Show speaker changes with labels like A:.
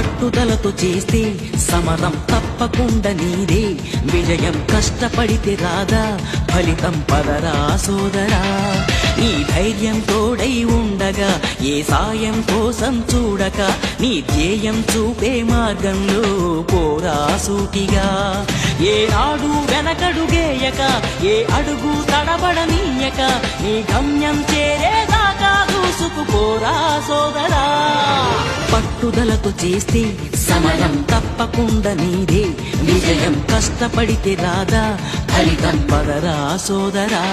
A: పట్టుదలతో చేస్తే సమరం తప్పకుండా నీదే, విజయం కష్టపడితే రాదా ఫలితం పదరా సోదరా. నీ ధైర్యం తోడై ఉండగా ఏ సాయం కోసం చూడక, నీ ధ్యేయం చూపే మార్గంలో పోరా సూటిగా. ఏ నాడు వెనకడుగేయక, ఏ అడుగు తడబడనీయక, నీ గమ్యం చేరేదాకా దూసుకుపోరా సోదరా. పట్టుదలతో చేస్తే సమరం తప్పకుండా నీదే, విజయం కష్టపడితే రాదా ఫలితం పదరా సోదరా.